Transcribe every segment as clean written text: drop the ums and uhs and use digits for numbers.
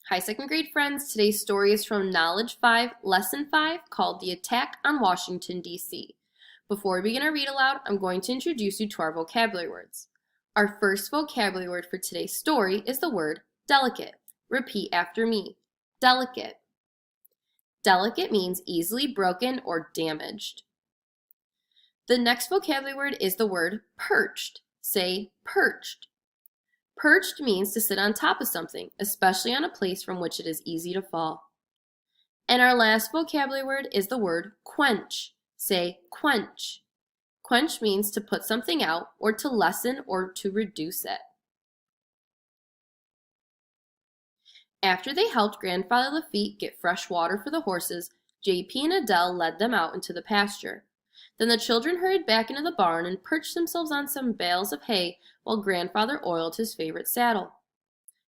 Hi, second grade friends. Today's story is from Knowledge 5, Lesson 5, called The Attack on Washington, D.C. Before we begin our read aloud, I'm going to introduce you to our vocabulary words. Our first vocabulary word for today's story is the word delicate. Repeat after me. Delicate. Delicate means easily broken or damaged. The next vocabulary word is the word perched. Say perched. Perched means to sit on top of something, especially on a place from which it is easy to fall. And our last vocabulary word is the word quench. Say quench. Quench means to put something out or to lessen or to reduce it. After they helped Grandfather Lafitte get fresh water for the horses, JP and Adele led them out into the pasture. Then the children hurried back into the barn and perched themselves on some bales of hay while Grandfather oiled his favorite saddle.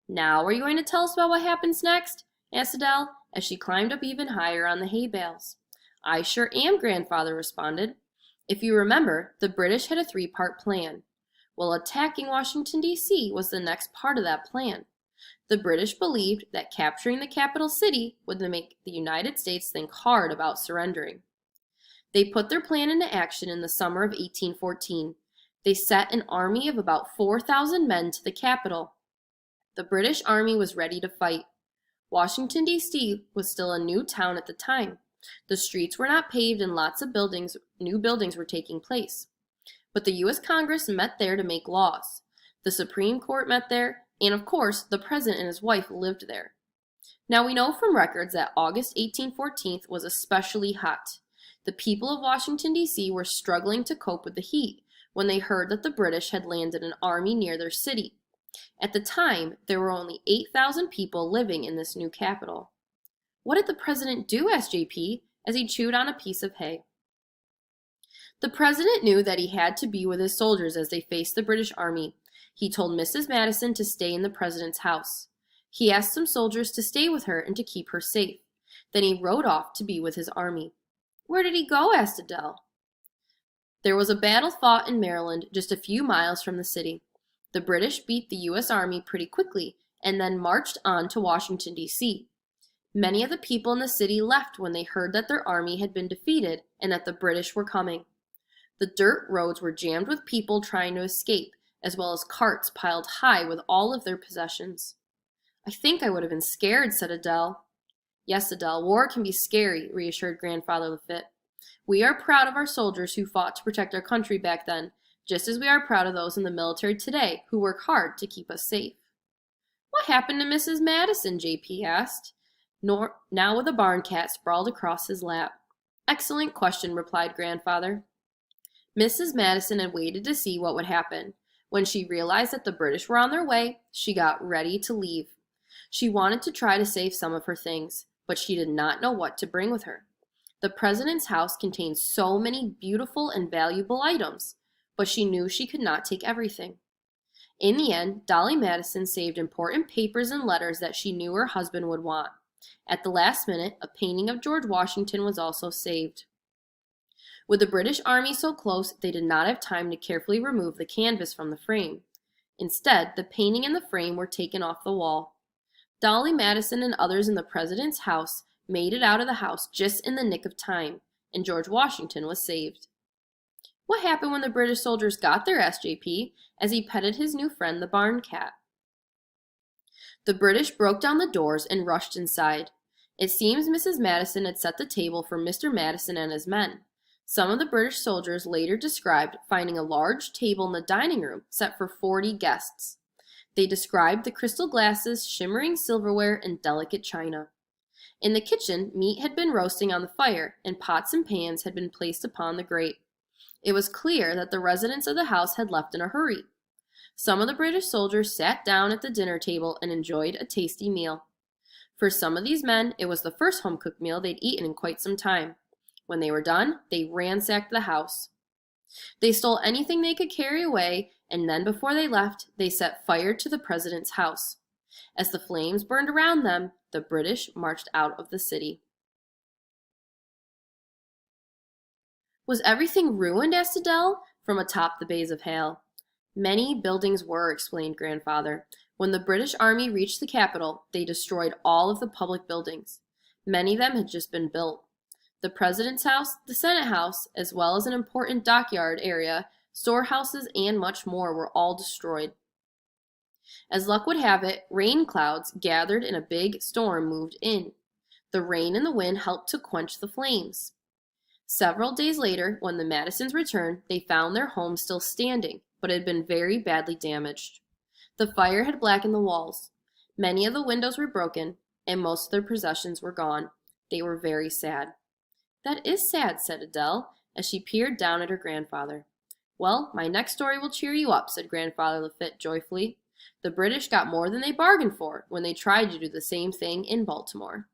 "Now are you going to tell us about what happens next?" asked Adele, as she climbed up even higher on the hay bales. "I sure am," Grandfather responded. "If you remember, the British had a three-part plan. Well, attacking Washington, D.C. was the next part of that plan. The British believed that capturing the capital city would make the United States think hard about surrendering. They put their plan into action in the summer of 1814. They sent an army of about 4,000 men to the capital. The British army was ready to fight. Washington, D.C. was still a new town at the time. The streets were not paved and lots of new buildings were taking place. But the U.S. Congress met there to make laws. The Supreme Court met there, and of course, the President and his wife lived there. Now we know from records that August 1814 was especially hot. The people of Washington, D.C. were struggling to cope with the heat when they heard that the British had landed an army near their city. At the time, there were only 8,000 people living in this new capital. "What did the president do?" asked JP, as he chewed on a piece of hay. The president knew that he had to be with his soldiers as they faced the British army. He told Mrs. Madison to stay in the president's house. He asked some soldiers to stay with her and to keep her safe. Then he rode off to be with his army. "Where did he go?" asked Adele. There was a battle fought in Maryland, just a few miles from the city. The British beat the U.S. Army pretty quickly and then marched on to Washington, D.C. Many of the people in the city left when they heard that their army had been defeated and that the British were coming. The dirt roads were jammed with people trying to escape, as well as carts piled high with all of their possessions. "I think I would have been scared," said Adele. "Yes, Adele, war can be scary," reassured Grandfather Lafitte. "We are proud of our soldiers who fought to protect our country back then, just as we are proud of those in the military today who work hard to keep us safe." "What happened to Mrs. Madison?" JP asked, now with a barn cat sprawled across his lap. "Excellent question," replied Grandfather. Mrs. Madison had waited to see what would happen. When she realized that the British were on their way, she got ready to leave. She wanted to try to save some of her things, but she did not know what to bring with her. The president's house contained so many beautiful and valuable items, but she knew she could not take everything. In the end, Dolly Madison saved important papers and letters that she knew her husband would want. At the last minute, a painting of George Washington was also saved. With the British army so close, they did not have time to carefully remove the canvas from the frame. Instead, the painting and the frame were taken off the wall. Dolly Madison and others in the president's house made it out of the house just in the nick of time, and George Washington was saved. "What happened when the British soldiers got there?" asked JP, as he petted his new friend, the barn cat. "The British broke down the doors and rushed inside. It seems Mrs. Madison had set the table for Mr. Madison and his men. Some of the British soldiers later described finding a large table in the dining room set for 40 guests. They described the crystal glasses, shimmering silverware, and delicate china. In the kitchen, meat had been roasting on the fire, and pots and pans had been placed upon the grate. It was clear that the residents of the house had left in a hurry. Some of the British soldiers sat down at the dinner table and enjoyed a tasty meal. For some of these men, it was the first home-cooked meal they'd eaten in quite some time. When they were done, they ransacked the house. They stole anything they could carry away, and then before they left, they set fire to the president's house. As the flames burned around them, the British marched out of the city." "Was everything ruined?" asked Adele, from atop the bays of hail. "Many buildings were," explained Grandfather. When the British Army reached the capital, they destroyed all of the public buildings. Many of them had just been built. The President's House, the Senate House, as well as an important dockyard area, storehouses, and much more were all destroyed. As luck would have it, rain clouds gathered and a big storm moved in. The rain and the wind helped to quench the flames. Several days later, when the Madisons returned, they found their home still standing, but it had been very badly damaged. The fire had blackened the walls. Many of the windows were broken, and most of their possessions were gone. They were very sad. "That is sad," said Adele, as she peered down at her grandfather. "Well, my next story will cheer you up," said Grandfather Lafitte joyfully. "The British got more than they bargained for when they tried to do the same thing in Baltimore."